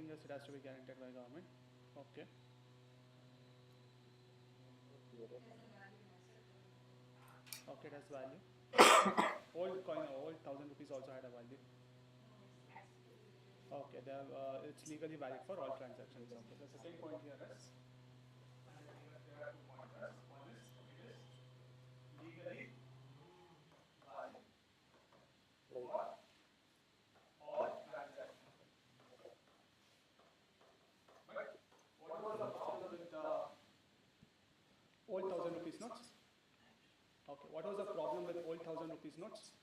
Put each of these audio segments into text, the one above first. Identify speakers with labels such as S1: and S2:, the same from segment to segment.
S1: thing is it has to be guaranteed by government. Okay. Okay, it has value. Old coin, old 1,000 rupees also had a value. Okay, it's legally valid for all transactions. Okay, the second point here is, and there are 2 pointers. One is it is legally valid for all transactions. But what was the problem with the old 1,000 rupees notes? Okay, what was the problem with old 1,000 rupees notes?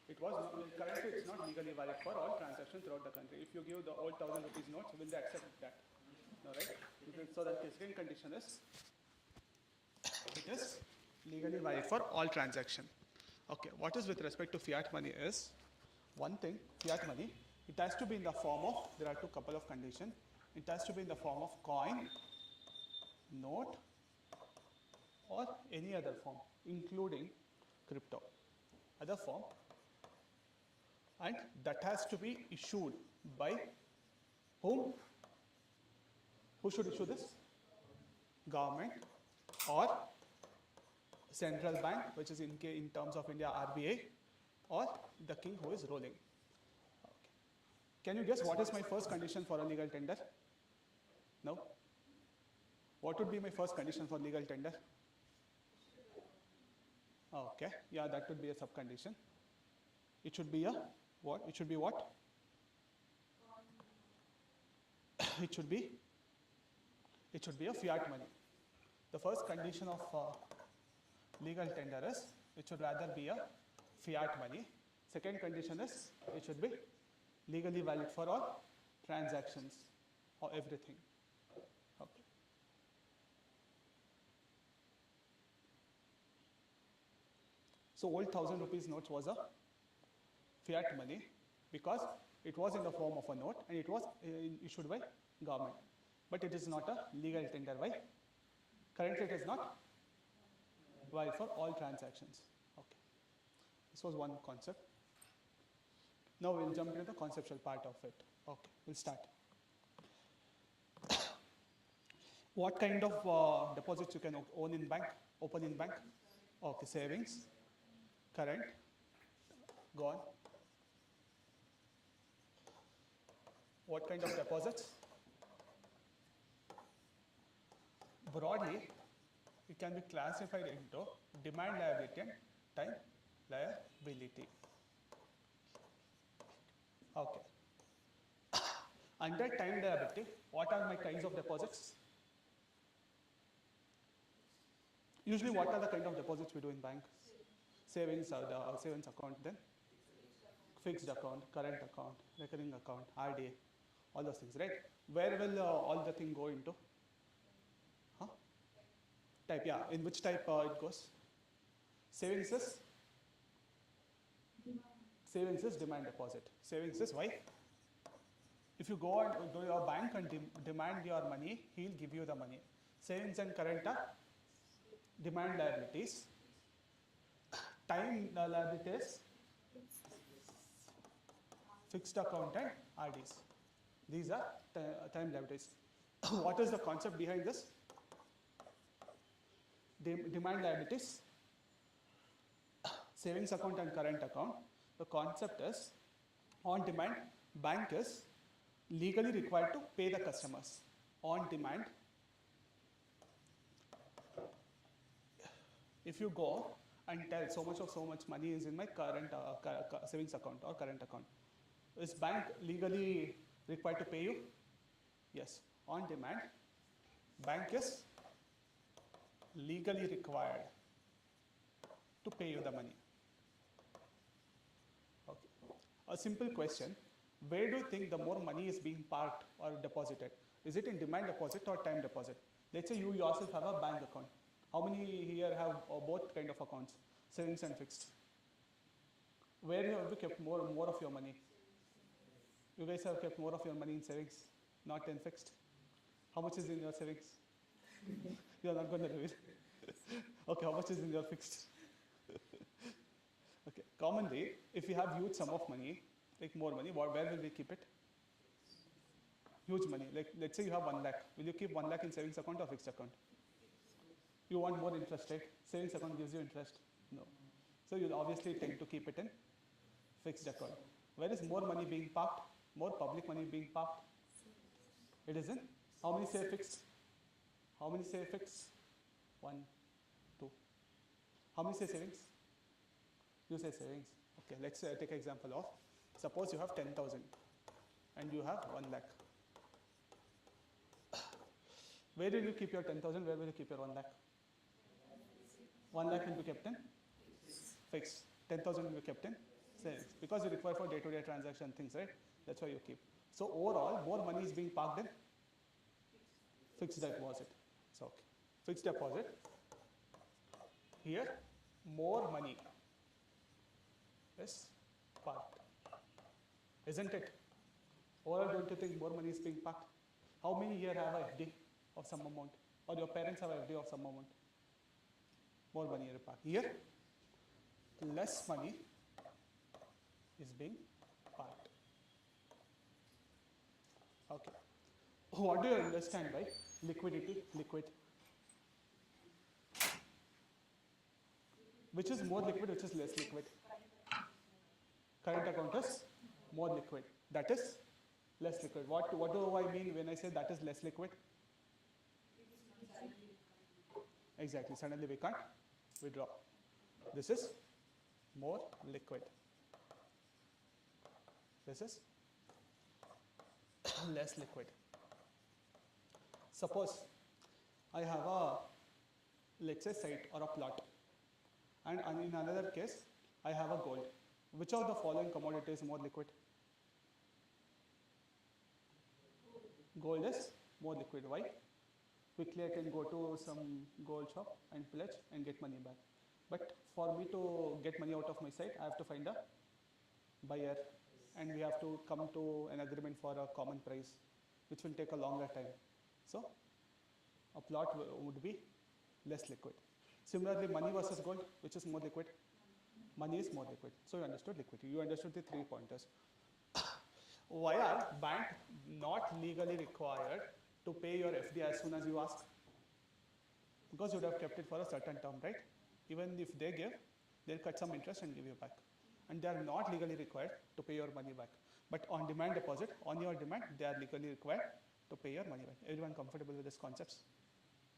S1: It was not, currently it's not legally valid for all transactions throughout the country. If you give the old 1,000 rupees notes, will they accept that? No, right? So the second condition is, it is legally valid for all transactions. Okay, what is with respect to fiat money is, one thing, fiat money, it has to be in the form of, there are couple of conditions. It has to be in the form of coin, note, or any other form, including crypto. Other form, and that has to be issued by whom? Who should issue this? Government or central bank, which is in terms of India RBI, or the king who is ruling. Okay. Can you guess what is my first condition for a legal tender? No? What would be my first condition for legal tender? Okay, yeah, that would be a sub-condition. It should be a what? It should be what? It should be a fiat money. The first condition of legal tender is it should rather be a fiat money. Second condition is it should be legally valid for all transactions or everything. Okay. So old 1,000 rupees notes was a fiat money because it was in the form of a note and it was issued by government. But it is not a legal tender. Why? Currently it is not valid for all transactions. Okay. This was one concept. Now we'll jump into the conceptual part of it. Okay, we'll start. What kind of deposits you can own in bank, open in bank? Okay, savings, current, go on. What kind of deposits? Broadly, it can be classified into demand liability and time liability. Okay. Under time liability, what are my kinds of deposits? Usually, what are the kind of deposits we do in bank? Savings are the savings account, then fixed account, current account, recurring account, RDA, all those things, right? Where will all the thing go into? Huh? Type, yeah. In which type it goes? Savings is demand deposit. Savings is why? If you go and go to your bank and demand your money, he'll give you the money. Savings and current are demand liabilities. Time liabilities, fixed account and RDs. These are time liabilities. What is the concept behind this? Demand liabilities, savings account and current account. The concept is, on demand, bank is legally required to pay the customers. On demand, if you go and tell so much money is in my current savings account or current account, is bank legally required to pay you? Yes. On demand, bank is legally required to pay you the money. Okay. A simple question, where do you think the more money is being parked or deposited? Is it in demand deposit or time deposit? Let's say you yourself have a bank account. How many here have both kind of accounts, savings and fixed? Where have you kept more of your money? You guys have kept more of your money in savings, not in fixed. How much is in your savings? You are not going to do it. Okay, how much is in your fixed? Okay, commonly, if you have huge sum of money, like more money, where will we keep it? huge money. Like let's say you have 1 lakh. Will you keep 1 lakh in savings account or fixed account? You want more interest rate. Savings account gives you interest. No. So you'll obviously tend to keep it in fixed account. Where is more money being parked? More public money being parked? It is in. How many say fixed? How many say fixed? 1, 2. How many say savings? You say savings. Okay, let's take an example of, suppose you have 10,000 and you have 1 lakh. Where will you keep your 10,000? Where will you keep your 1 lakh? 1 lakh will be kept in fixed. 10,000 will be kept in savings because you require for day-to-day transaction things, right? That's why you keep. So overall, more money is being parked in fixed deposit. So okay, fixed deposit. Here, more money is parked, isn't it? Overall, don't you think more money is being parked? How many here have a FD of some amount, or your parents have a FD of some amount? More money is parked. Here, less money is being parked. Okay. What do you understand by liquidity? Liquid. Which is more liquid, which is less liquid? Current account is more liquid. That is less liquid. What do I mean when I say that is less liquid? Exactly. Suddenly we can't withdraw. This is more liquid. This is less liquid. Suppose I have a, let's say, site or a plot, and in another case I have a gold. Which of the following commodity is more liquid? Gold is more liquid. Why? Quickly I can go to some gold shop and pledge and get money back. But for me to get money out of my site, I have to find a buyer, and we have to come to an agreement for a common price, which will take a longer time. So a plot would be less liquid. Similarly, money versus gold, which is more liquid? Money is more liquid. So you understood liquidity. You understood the 3 pointers. Why are banks not legally required to pay your FD as soon as you ask? Because you would have kept it for a certain term, right? Even if they give, they'll cut some interest and give you back. And they are not legally required to pay your money back. But on demand deposit, on your demand, they are legally required to pay your money back. Everyone comfortable with these concepts?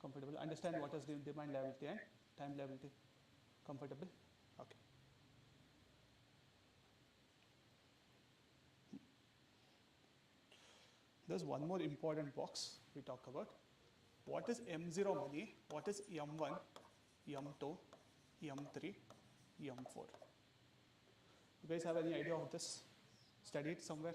S1: Comfortable? Understand what is demand liability and time liability? Comfortable? Okay. There's one more important box we talk about. What is M0 money? What is M1, M2, M3, M4? You guys have any idea of this? Studied somewhere?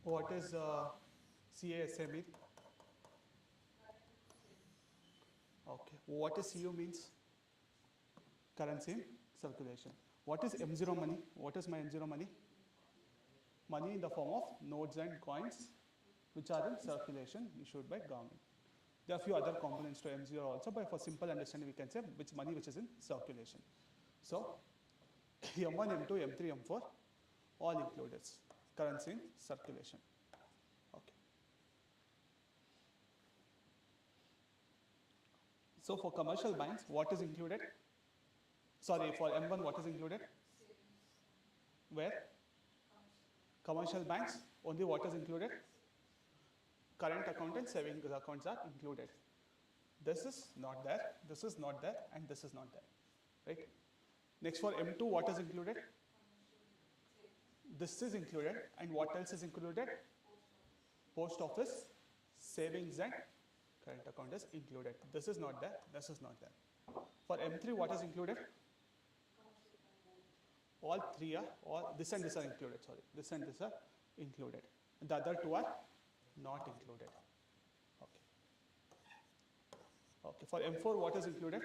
S1: What is CASA? Okay. What is CU means? Currency in circulation. What is M0 money? What is my M0 money? Money in the form of notes and coins which are in circulation issued by government. There are a few other components to M0 also, but for simple understanding we can say which money which is in circulation. So M1, M2, M3, M4 all included. Currency in circulation. Okay. So for commercial banks, what is included? Sorry, for M1, what is included? Where? Commercial banks, only what is included? Current account and savings accounts are included. This is not there, this is not there, and this is not there. Right? Next for M2, what is included? This is included, and what else is included? Post office, savings and current account is included. This is not there, this is not there. For M3, what is included? All three are, all this and this are included, sorry. This and this are included. The other two are Not included. Okay. Okay. For M4, what is included?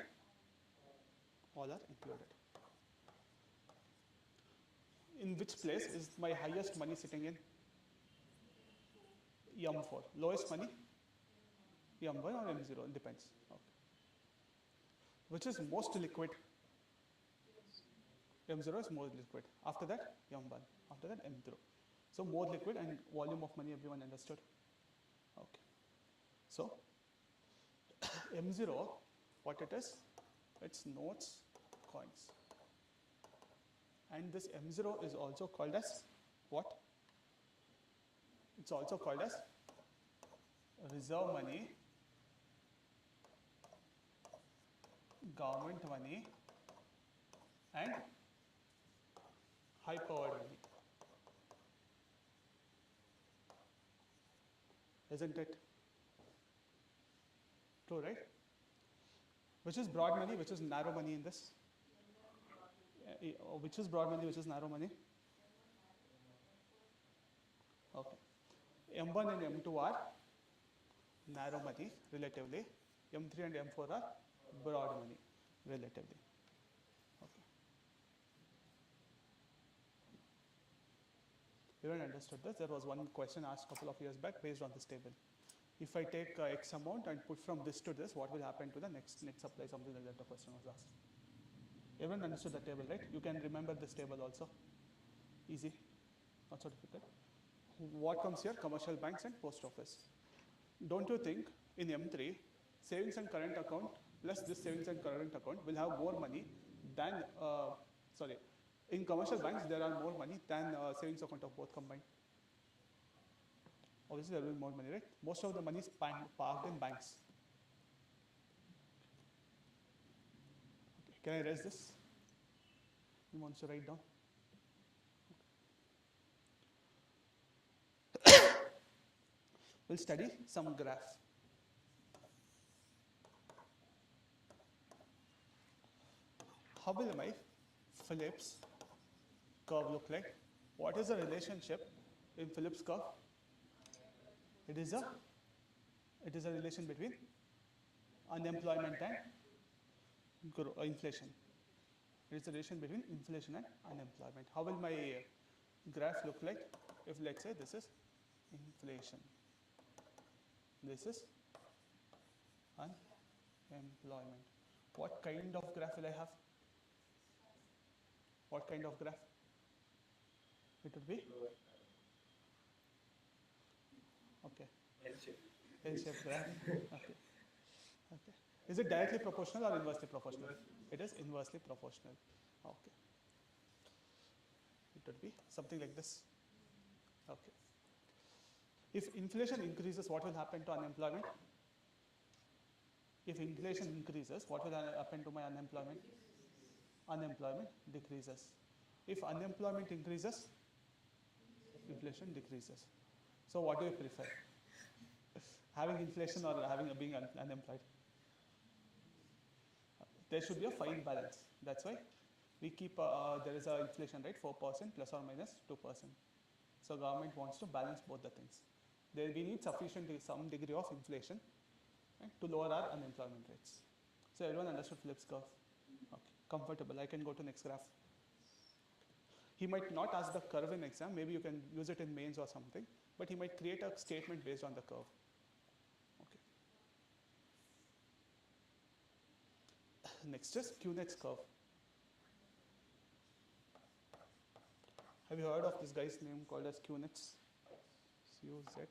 S1: All are included. In which place is my highest money sitting in? M4. Lowest money? M1 or M0, it depends. Okay. Which is most liquid? M0 is more liquid. After that, M1. After that, M0. So more liquid and volume of money, everyone understood? Okay. So M0, what it is? It's notes, coins. And this M0 is also called as what? It's also called as reserve money, government money, and high powered money. Isn't it? True, right? Which is broad money, which is narrow money in this? Which is broad money, which is narrow money? Okay. M1 and M2 are narrow money relatively. M3 and M4 are broad money relatively. Okay. Everyone understood this? There was one question asked a couple of years back based on this table. If I take X amount and put from this to this, what will happen to the next supply? Something like that the question was asked. Everyone understood the table, right? You can remember this table also. Easy, not so difficult. What comes here? Commercial banks and post office. Don't you think in M3, savings and current account plus this savings and current account will have more money than, in commercial banks there are more money than savings account of both combined. Obviously there will be more money, right? Most of the money is parked in banks. Okay. Can I erase this? Who wants to write down? We'll study some graph. How will my Phillips curve look like? What is the relationship in Phillips curve? It is a relation between unemployment and inflation. It is a relation between inflation and unemployment. How will my graph look like if, let's say, this is inflation? This is unemployment. What kind of graph will I have? What kind of graph? It would be? Okay. L-shaped graph. Okay. Okay. Is it directly proportional or inversely proportional? It is inversely proportional. Okay. It would be something like this. Okay. If inflation increases, what will happen to unemployment? If inflation increases, what will happen to my unemployment? Unemployment decreases. If unemployment increases, inflation decreases. So what do you prefer? Having inflation or being unemployed? There should be a fine balance. That's why we keep, there is an inflation rate 4% plus or minus 2%. So government wants to balance both the things. We need some degree of inflation, right, to lower our unemployment rates. So everyone understood Phillips curve? Okay, comfortable. I can go to next graph. He might not ask the curve in exam. Maybe you can use it in mains or something. But he might create a statement based on the curve. Okay. Next is Q-Net's curve. Have you heard of this guy's name called as Q-Nets? C-U-Z. Okay.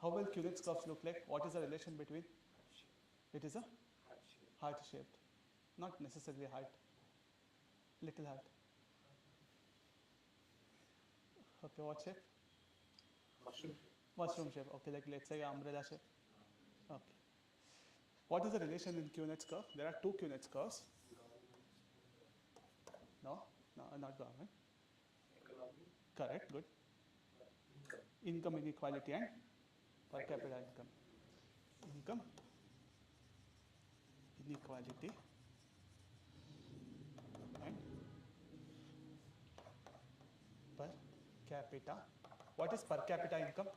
S1: How will Q-Net's curves look like? What is the relation between? It is a heart-shaped. Not necessarily heart. Little heart. Okay, what shape? Mushroom shape. Okay, like let's say umbrella shape. Okay. What is the relation in Q-Net's curve? There are two Q-Net's curves. No, not government.
S2: Economy.
S1: Correct, good. Income inequality and per capita income. Income inequality and per capita. What is per capita income?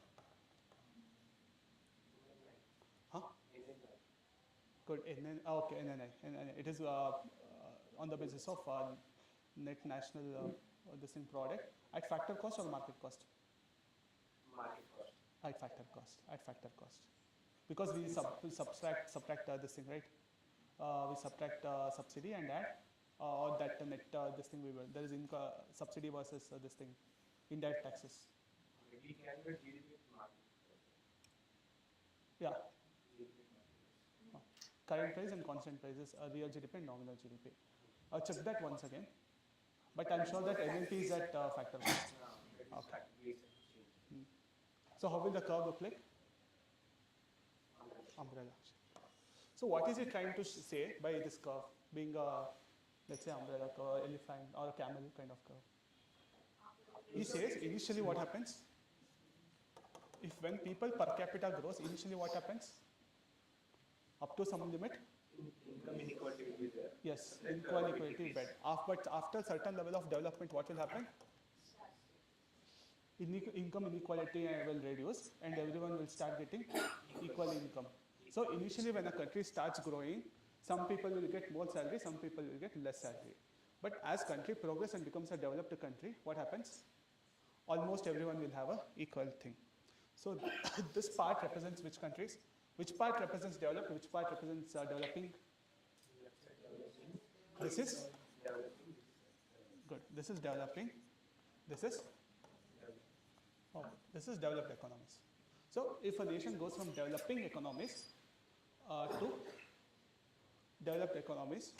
S1: Huh? Good. Okay, NNI. It is on the basis of net national this thing product at factor cost or market cost?
S2: Market cost.
S1: At factor cost. At factor cost. Because we subtract this thing, right? We subtract subsidy and add or that net this thing we will. There is subsidy versus this thing, indirect taxes.
S2: We calculate GDP with market.
S1: Yeah. Current price and constant prices, real GDP and nominal GDP. Check that once again. But I'm sure that NLP is at factor cost. Okay. So how will the curve look like? Umbrella. So what is it trying to say by this curve being a, let's say, umbrella curve, elephant or a camel kind of curve? He says initially what happens? If when people per capita grows, initially what happens? Up to some limit?
S2: Income inequality will be there.
S1: Yes, inequality will be bad. But after certain level of development, what will happen? Income inequality will reduce and everyone will start getting equal income. So initially when a country starts growing, some people will get more salary, some people will get less salary. But as country progresses and becomes a developed country, what happens? Almost everyone will have an equal thing. So this part represents which countries? Which part represents developed? Which part represents developing? This is good. This is developing. This is this is developed economies. So if a nation goes from developing economies to developed economies,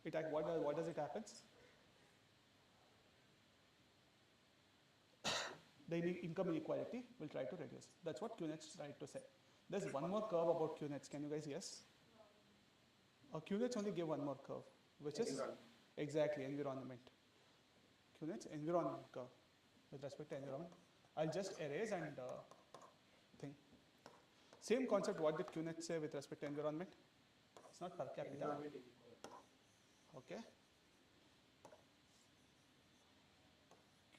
S1: what does it happen? The income inequality will try to reduce. That's what QNets tried to say. There's one more curve about QNets. Can you guys guess? QNets only give one more curve, which is exactly environment. QNets environment curve with respect to environment. I'll just erase and think. Same concept. What did QNets say with respect to environment? It's not per capita. Okay.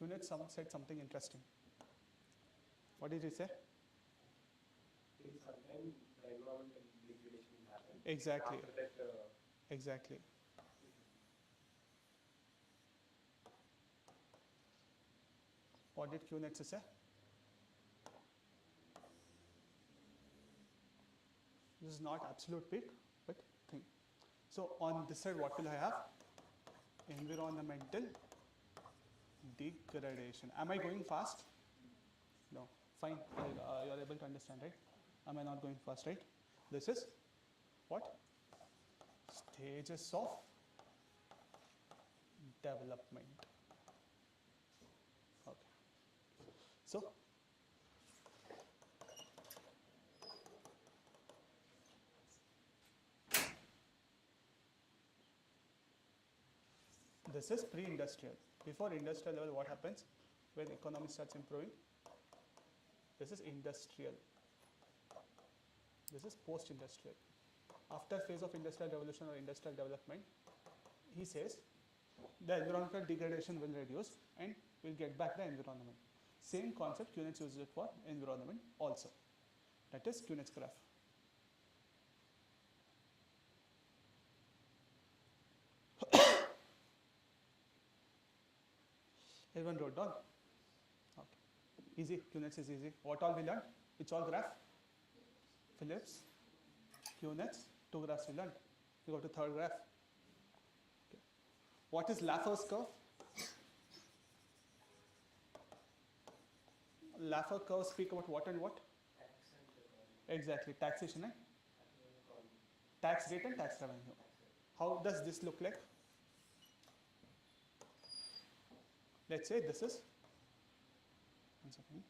S1: QNets said something interesting. What did he say?
S2: Sometimes the environmental degradation will happen.
S1: Exactly.
S2: After that,
S1: exactly. What did QNets say? This is not absolute peak, but thing. So on this side, what will I have? Environmental degradation. Am I going fast? No. Fine. You are able to understand, right? Am I not going fast, right? This is what? Stages of development. Okay. So, this is pre-industrial. Before industrial level, what happens? When economy starts improving, this is industrial. This is post-industrial. After phase of industrial revolution or industrial development, he says the environmental degradation will reduce and we'll get back the environment. Same concept QNets uses it for environment also. That is QNets graph. Everyone wrote down? Okay. Easy. QNets is easy. What all we learned? Which all graph? Phillips, QNets, two graphs we learned. We go to third graph. Okay. What is Laffer's curve? Laffer curve speak about what and what? Exactly. Taxation and tax rate and tax revenue. How does this look like? Let's say this is, one second.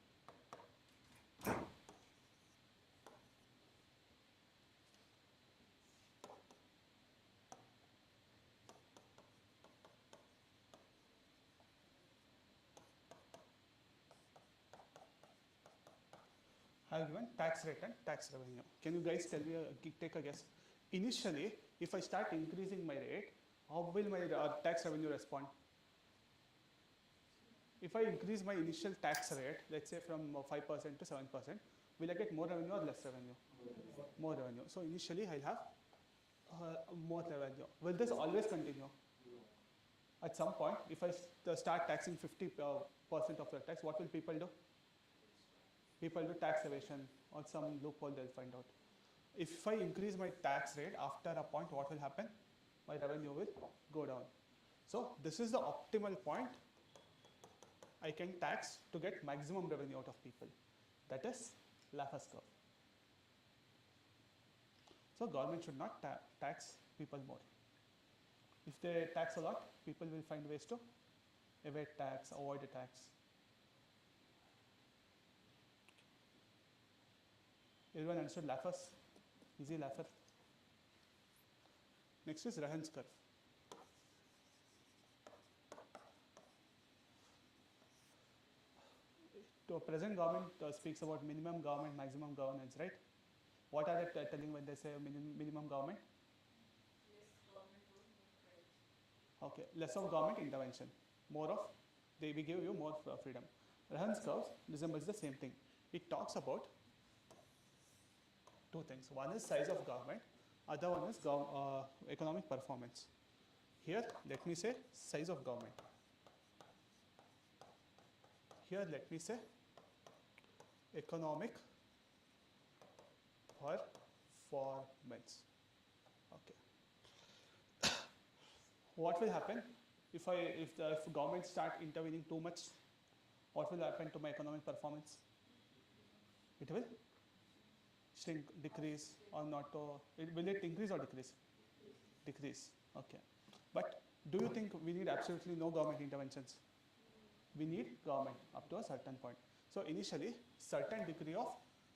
S1: I have given tax rate and tax revenue. Can you guys tell me, take a guess? initially, if I start increasing my rate, how will my tax revenue respond? If I increase my initial tax rate, let's say from 5% to 7%, will I get more revenue or less revenue? More revenue. So initially I'll have more revenue. Will this always continue? At some point, if I start taxing 50% of the tax, what will people do? People do tax evasion or some loophole they'll find out. If I increase my tax rate, after a point, what will happen? My revenue will go down. So this is the optimal point I can tax to get maximum revenue out of people. That is Laffer's curve. So government should not tax people more. If they tax a lot, people will find ways to evade tax, avoid a tax. Everyone understood Laffer's? Easy Laffer. Next is Rahan's curve. To present government speaks about minimum government, maximum governance, right? What are they telling when they say minimum government? Okay, less of government intervention, more of, we give you more freedom. Rahan's curve resembles the same thing. It talks about two things. One is size of government, other one is economic performance. Here, let me say size of government. Here, let me say economic performance. Okay. What will happen if government start intervening too much? What will happen to my economic performance? It will shrink, decrease, or not? Will it increase or decrease? Decrease. Okay. But do you think we need absolutely no government interventions? We need government up to a certain point. So initially, certain degree of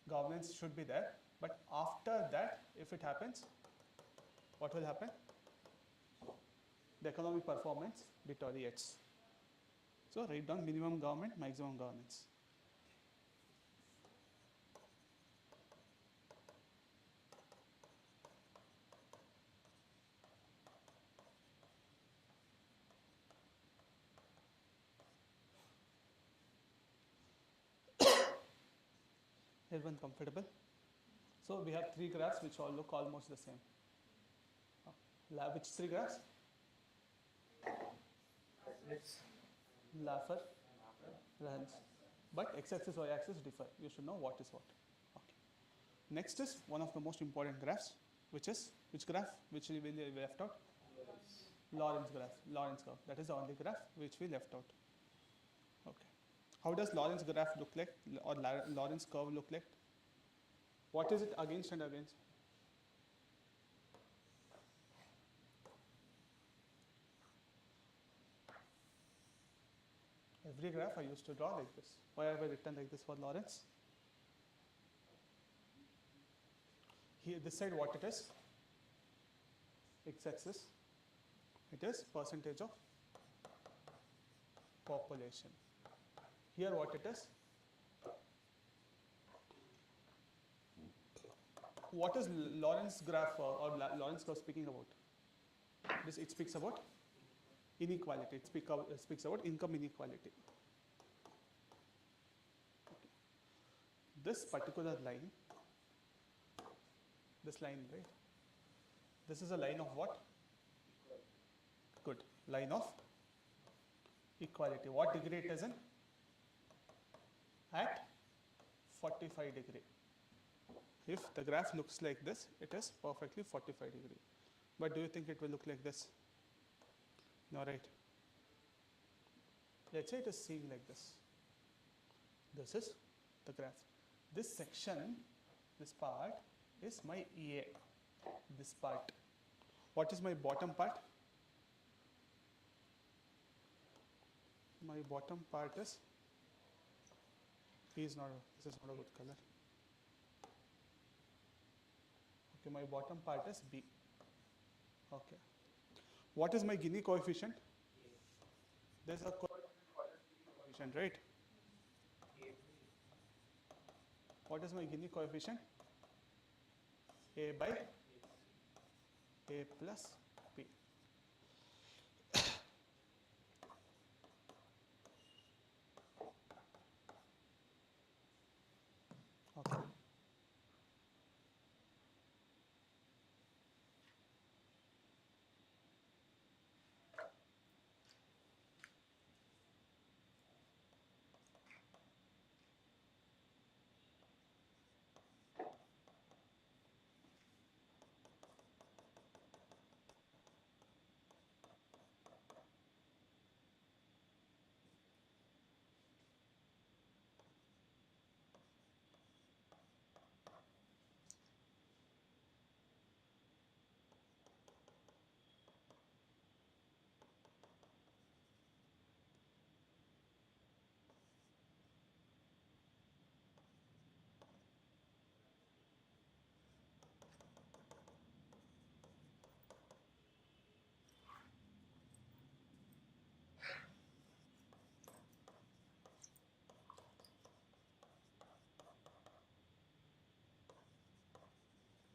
S1: governance should be there. But after that, if it happens, what will happen? The economic performance deteriorates. So write down minimum government, maximum governance. Everyone comfortable? So we have three graphs which all look almost the same. Which three graphs? Laffer, Rahan's. But x-axis, y-axis differ. You should know what is what. Okay. Next is one of the most important graphs, which is which graph which we left out? Lorentz graph, Lorentz curve. That is the only graph which we left out. Okay. How does Lorentz graph look like, or Lorentz curve look like? What is it against and against? Every graph I used to draw like this. Why have I written like this for Lorentz? Here, this side what it is? X-axis. It is percentage of population. Here what it is? What is Lorentz graph or Lorentz curve speaking about? It speaks about inequality. It speaks about income inequality. Okay. This particular line, this line, right? This is a line of what? Good. Line of equality. What degree it is in? At 45 degree. If the graph looks like this, it is perfectly 45 degree. But do you think it will look like this? No, right? Let's say it is seeing like this. This is the graph. This section, this part is my EA. This part. What is my bottom part? My bottom part is, this is not a good color. Okay, my bottom part is B. Okay. What is my Gini coefficient? There's a coefficient, right? What is my Gini coefficient? A by A plus B. Okay.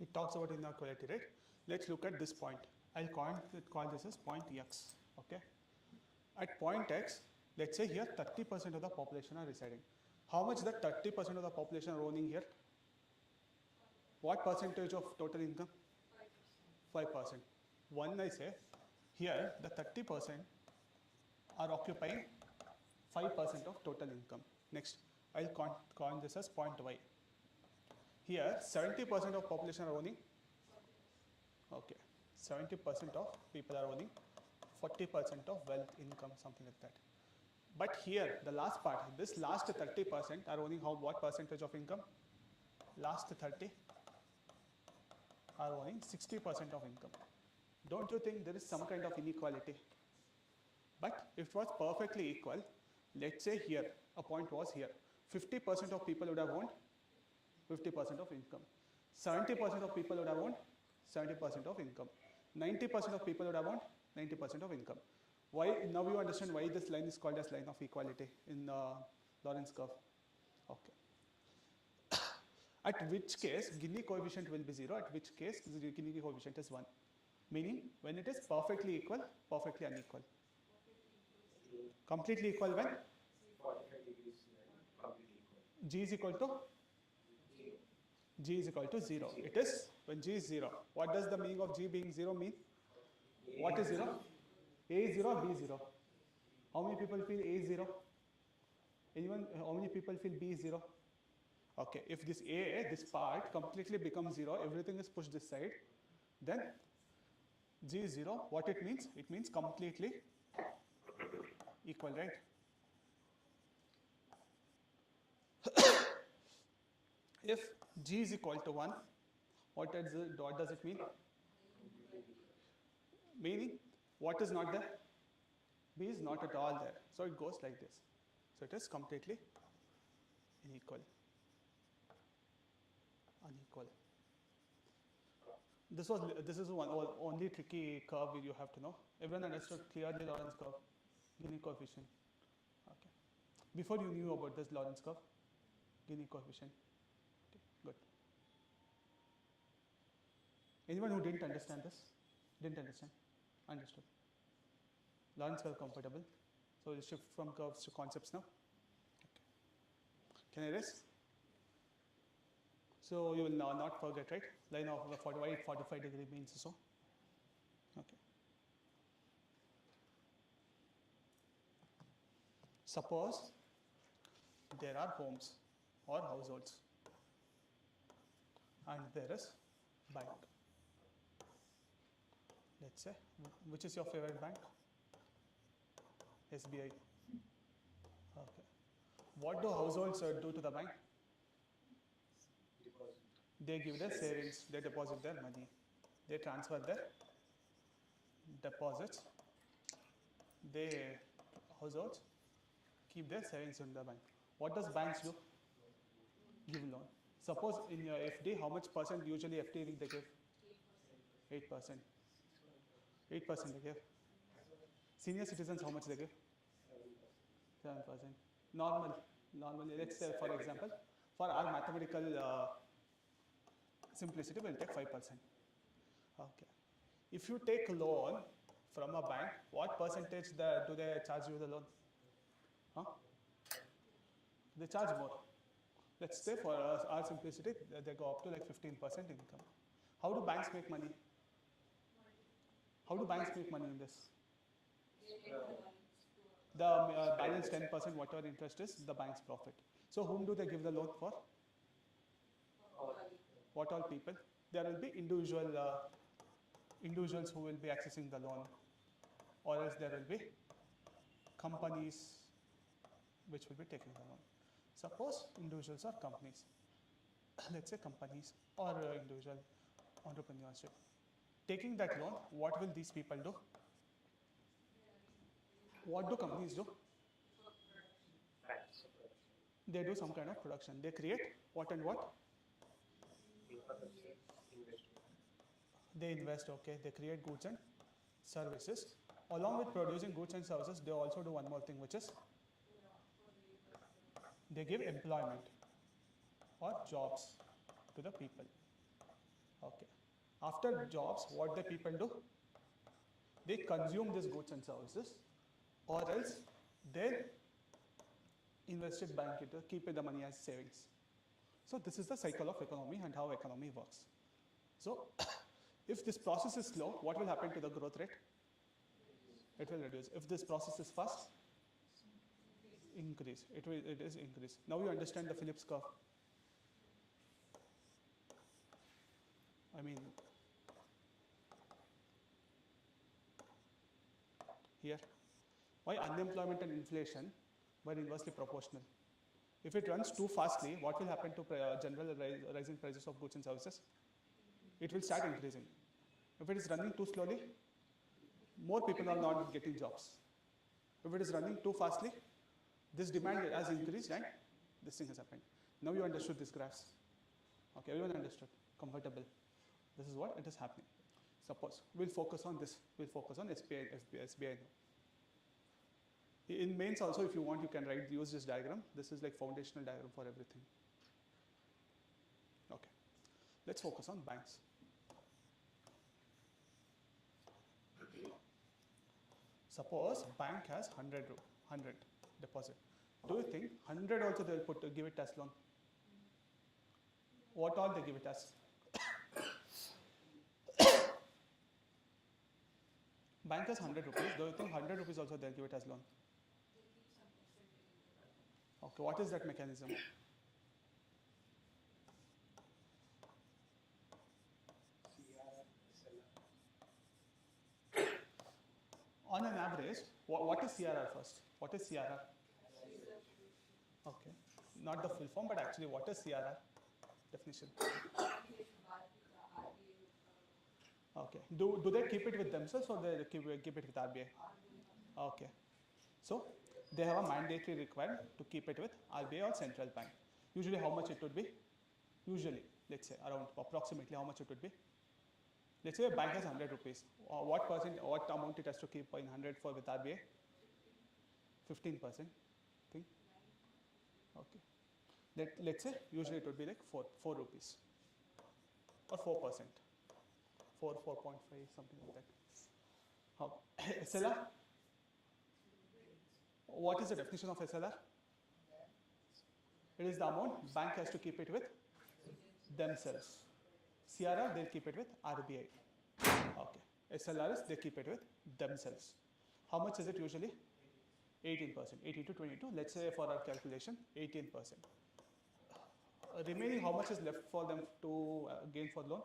S1: It talks about inequality, right? Let's look at this point. I'll call this as point X. Okay. At point X, let's say here 30% of the population are residing. How much that 30% of the population are owning here? What percentage of total income? 5%. One, I say here the 30% are occupying 5% of total income. Next, I'll call this as point Y. Here 70% of population are owning. Okay, 70% of people are owning 40% of wealth, income, something like that. But here the last part, this last 30% are owning what percentage of income? Last 30 are owning 60% of income. Don't you think there is some kind of inequality? But if it was perfectly equal, let's say here a point was here, 50% of people would have owned 50% of income, 70% of people would have owned 70% of income, 90% of people would have owned 90% of income. Why? Now you understand why this line is called as line of equality in Lorentz curve. Okay. At which case Gini coefficient will be 0, at which case the Gini coefficient is 1. Meaning when it is perfectly equal, perfectly unequal. Completely equal when?
S2: 45 degrees completely equal.
S1: G is equal to? G is equal to 0. It is when G is 0. What does the meaning of G being 0 mean? What is 0? A is 0, B is 0. How many people feel A is 0? Anyone? How many people feel B is 0? Okay, if this A, this part completely becomes 0, everything is pushed this side, then G is 0. What it means? It means completely equal, right? If G is equal to 1, what does it mean? Meaning, what is not there? B is not at all there. So it goes like this. So it is completely unequal. This is one only tricky curve you have to know. Everyone understood clearly Lorentz curve, Gini coefficient. Okay. Before you knew about this Lorentz curve, Gini coefficient. Okay, good. Anyone who didn't understand this? Didn't understand? Understood. Lorentz curve comfortable. So we'll shift from curves to concepts now. Okay. Can I erase? So you will now not forget, right? Line of 45 degree means so. Okay. Suppose there are homes or households and there is bank. Let's say, which is your favorite bank? SBI. Okay. What do households do to the bank? They give their savings, they deposit their money, they transfer their deposits, households keep their savings in the bank. What does banks do? Give loan. Suppose in your FD, how much percent usually FD they give? 8%. 8% they give. Senior citizens, how much they give? 7%. Normally, let's say for example, for our mathematical simplicity, we'll take 5%. Okay. If you take a loan from a bank, what percentage do they charge you the loan? Huh? They charge more. Let's say for our simplicity, they go up to like 15% income. How do banks make money? How do banks make money in this? The balance 10%, whatever interest is, the bank's profit. So whom do they give the loan for? What all people? There will be individuals who will be accessing the loan, or else there will be companies which will be taking the loan. Suppose individuals or companies. Let's say companies or individual entrepreneurship. Taking that loan, what will these people do? What do companies do? They do some kind of production. They create what and what? They invest, okay. They create goods and services. Along with producing goods and services, they also do one more thing, which is they give employment or jobs to the people. Okay. After jobs, what the people do? They consume these goods and services, or else they invest it back into keep the money as savings. So this is the cycle of economy and how economy works. So if this process is slow, what will happen to the growth rate? It will reduce. If this process is fast, increase. It is increase. Now you understand the Phillips curve. I mean, here, why unemployment and inflation were inversely proportional? If it runs too fastly, what will happen to general rising prices of goods and services? It will start increasing. If it is running too slowly, more people are not getting jobs. If it is running too fastly, this demand has increased and this thing has happened. Now you understood these graphs. Okay, everyone understood. Comfortable. This is what it is happening. Suppose we'll focus on this. We'll focus on SBI. In mains also, if you want, you can use this diagram. This is like foundational diagram for everything. Okay. Let's focus on banks. Suppose bank has 100 deposit. Do you think 100 also they will give it as loan? What all they give it as? Bank has 100 rupees. Do you think 100 rupees also they'll give it as loan? Okay, what is that mechanism? On an average, what is CRR first? What is CRR? Okay, not the full form, but actually what is CRR? Definition. Okay, do they keep it with themselves or they keep it with RBI? Okay, so they have a mandatory requirement to keep it with RBI or central bank. Usually how much it would be? Usually, let's say around approximately how much it would be? Let's say a bank has 100 rupees. What amount it has to keep in 100 for with RBI? 15%. Think. Okay. Let's say usually it would be like 4 rupees or 4%. 4.5, something like that. How? SLR? What is the definition of SLR? It is the amount bank has to keep it with themselves. CRR, they'll keep it with RBI. Okay. SLR is they keep it with themselves. How much is it usually? 18%. 18 to 22. Let's say for our calculation, 18%. Remaining, how much is left for them to gain for loan?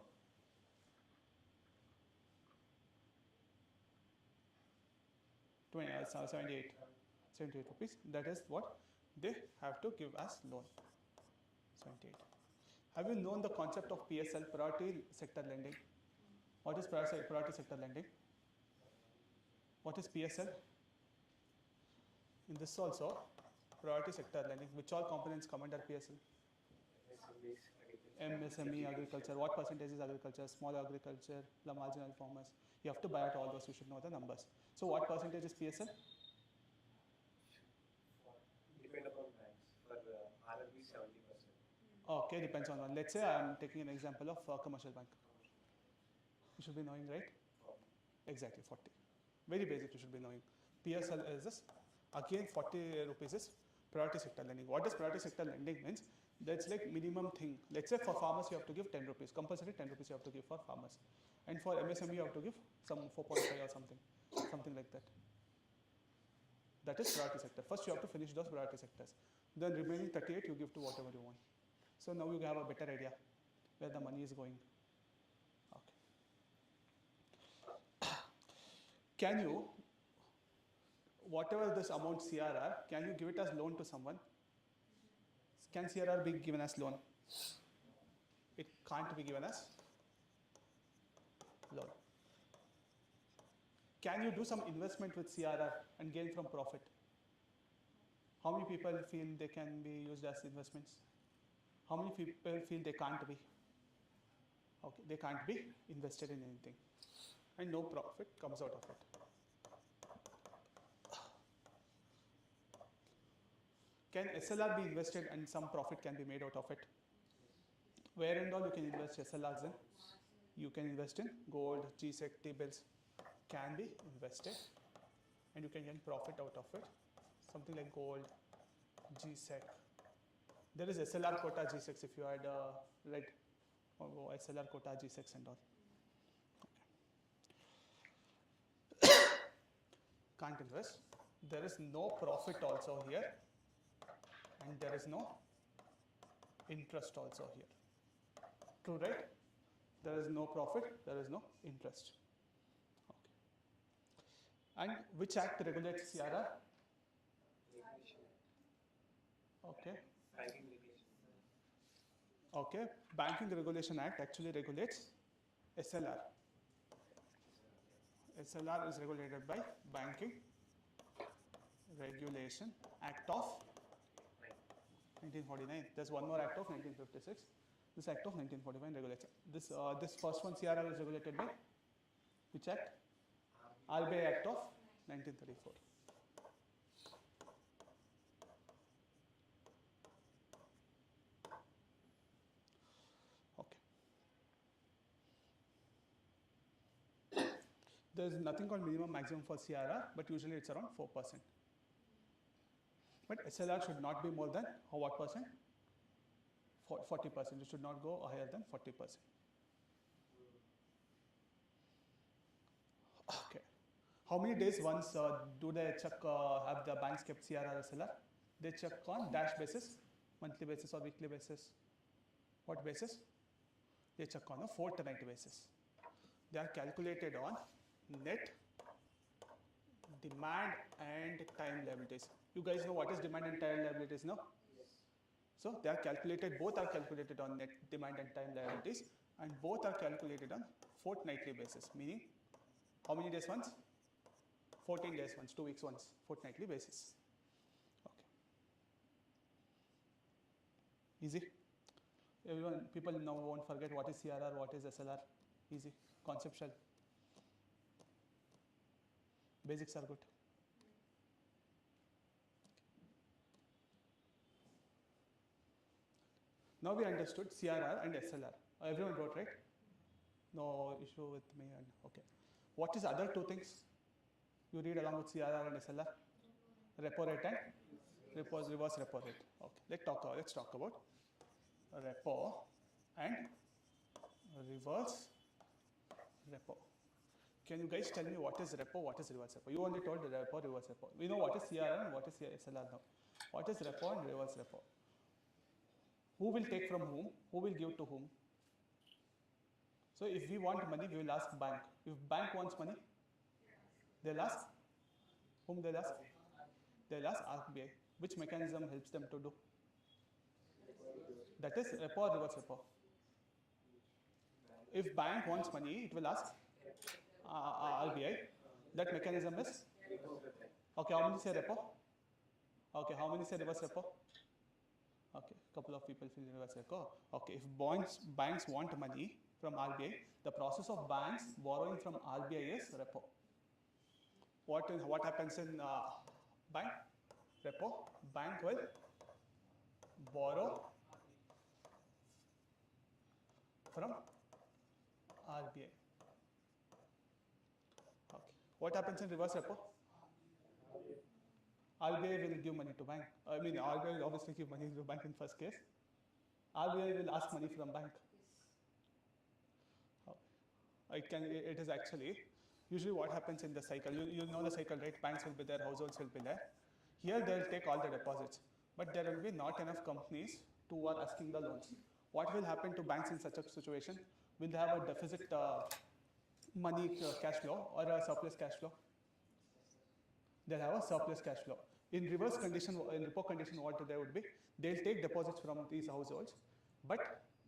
S1: $78 rupees. That is what they have to give as loan. 78. Have you known the concept of PSL, priority sector lending? What is priority sector lending? What is PSL? In this also, priority sector lending. Which all components come under PSL? MSME, agriculture. What percentage is agriculture? Small agriculture, the marginal farmers. You have to buy out all those. You should know the numbers. So what percentage is PSL?
S2: Depend upon banks. For RRB, 70%.
S1: Okay, depends on one. Let's say I am taking an example of commercial bank. You should be knowing, right? Exactly, 40. Very basic, you should be knowing. PSL is this. Again, 40 rupees is priority sector lending. What does priority sector lending means? That's like minimum thing. Let's say for farmers you have to give 10 rupees. Compulsory 10 rupees you have to give for farmers. And for MSME you have to give some 4.5 or something like that. That is priority sector. First you have to finish those priority sectors. Then remaining 38 you give to whatever you want. So now you have a better idea where the money is going. Okay. Can you, whatever this amount CRR, can you give it as loan to someone? Can CRR be given as loan? It can't be given as loan. Can you do some investment with CRR and gain from profit? How many people feel they can be used as investments? How many people feel they can't be? Okay, they can't be invested in anything. And no profit comes out of it. Can SLR be invested and some profit can be made out of it? Where and all you can invest SLRs in? You can invest in gold, G-Sec, T-bills. Can be invested and you can get profit out of it. Something like gold, G-Sec. There is SLR quota G-Secs if you had read SLR quota G-Secs and all. Okay. Can't invest. There is no profit also here and there is no interest also here. True, right? There is no profit, there is no interest. Okay. And which act regulates CRR? Okay. Okay. Banking Regulation Act actually regulates SLR. SLR is regulated by Banking Regulation Act of 1949. There's one more act of 1956. This act of 1949 regulates. This first one CRR is regulated by which act? RBI Act of 1934. Okay. There is nothing called minimum maximum for CRR, but usually it's around 4%. But SLR should not be more than what percent? 40%. It should not go higher than 40%. Okay. How many days once do they check, have the banks kept CRR SLR? They check on dash basis, monthly basis or weekly basis. What basis? They check on a fortnightly basis. They are calculated on net demand and time liabilities. You guys know what is demand and time liabilities, no? So they are calculated, both are calculated on net demand and time liabilities, and both are calculated on fortnightly basis, meaning how many days once? 14 days once, 2 weeks once, fortnightly basis. Okay. Easy? Everyone, people now won't forget what is CRR, what is SLR. Easy, conceptual. Basics are good. Now we understood CRR and SLR. Everyone wrote, right? No issue with me. And okay. What is other two things you read along with CRR and SLR? Repo rate and reverse repo rate. Okay. Let's talk about repo and reverse repo. Can you guys tell me what is repo, what is reverse repo? You only told the repo, reverse repo. We know what is CRR and what is SLR now. What is repo and reverse repo? Who will take from whom? Who will give to whom? So if we want money, we will ask bank. If bank wants money, they'll ask whom they'll ask? They'll ask RBI. Which mechanism helps them to do? That is repo or reverse repo. If bank wants money, it will ask RBI. That mechanism is? Okay, how many say repo? Okay, how many say reverse repo? Okay, couple of people feel reverse repo. Okay, if banks want money from RBI, the process of banks borrowing from RBI is repo. What happens in bank? Repo. Bank will borrow from RBI. What happens in reverse repo? RBI will give money to bank. I mean, RBI will obviously give money to bank in first case. RBI will ask money from bank. It is actually, usually what happens in the cycle, you know the cycle, right? Banks will be there, households will be there. Here they will take all the deposits, but there will be not enough companies who are asking the loans. What will happen to banks in such a situation? Will they have a deficit money cash flow or a surplus cash flow? They'll have a surplus cash flow. In reverse condition, in repo condition, what there would be? They'll take deposits from these households, but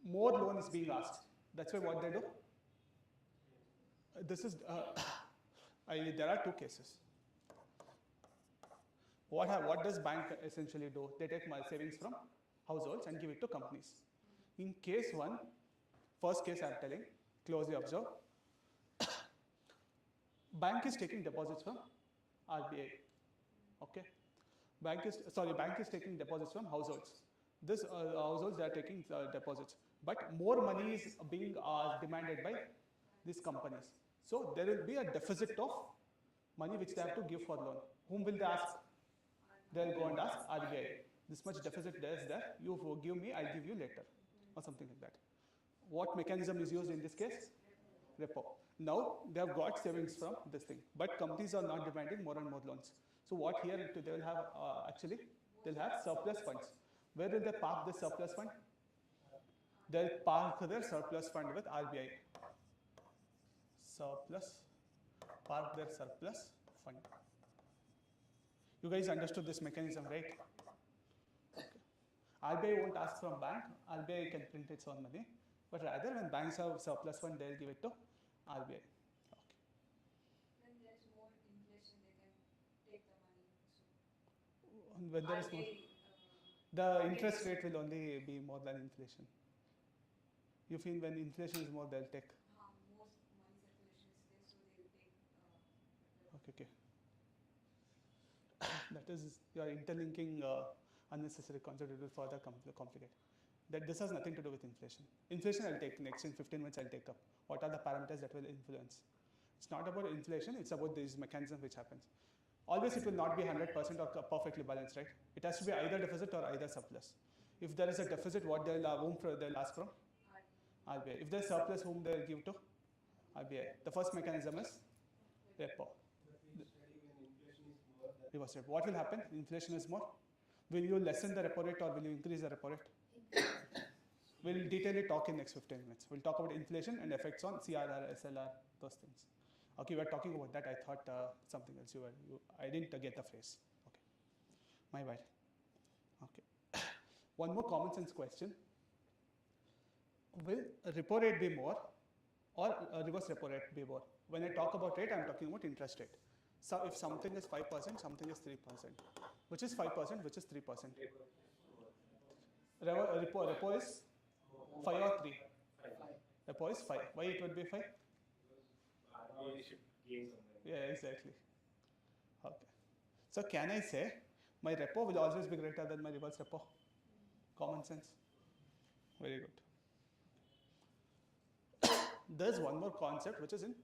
S1: more loan is being asked. That's why what they do? This is, there are two cases. What does bank essentially do? They take my savings from households and give it to companies. In case one, first case I'm telling, closely observe, bank is taking deposits from RBI. Okay, bank is taking deposits from households. This households, they are taking deposits, but more money is being demanded by these companies. So there will be a deficit of money which they have to give for loan. Whom will they ask? They'll go and ask RBI. This much deficit there is there. You give me, I'll give you later, or something like that. What mechanism is used in this case? Repo. Now they have got savings from this thing, but companies are not demanding more and more loans. So what here they will have they'll have surplus funds. Where will they park this surplus fund? They'll park their surplus fund with RBI. Park their surplus fund. You guys understood this mechanism, right? Okay. RBI won't ask from bank. RBI can print its own money, but rather when banks have surplus fund, they'll give it to RBI. Okay.
S3: When there's more inflation, they can take the money. So
S1: when there is more, the interest rate will only be more than inflation. You feel when inflation is more, they'll take.
S3: Most money circulation is there, so they will take.
S1: Okay. That is, you are interlinking unnecessary concepts. It will further complicate. That this has nothing to do with inflation. Inflation I'll take next in 15 minutes. I'll take up. What are the parameters that will influence? It's not about inflation. It's about this mechanism which happens. Always it will not be 100% or perfectly balanced, right? It has to be either deficit or either surplus. If there is a deficit, what they'll ask from? RBI. If there's surplus, whom they'll give to? RBI. The first mechanism is repo. Reverse repo. What will happen? Inflation is more. Will you lessen the repo rate or will you increase the repo rate? We'll detail it talk in next 15 minutes. We'll talk about inflation and effects on CRR, SLR, those things. Okay, we are talking about that. I thought something else. I didn't get the phrase. Okay, my bad. Okay, one more common sense question. Will repo rate be more or reverse repo rate be more? When I talk about rate, I'm talking about interest rate. So if something is 5%, something is 3%. Which is 5%, which is 3%? Repo is 5 or 3? Repo is 5. Why it would be 5? Yeah, exactly. Okay. So can I say my repo will always be greater than my reverse repo? Common sense. Very good. There's one more concept which is in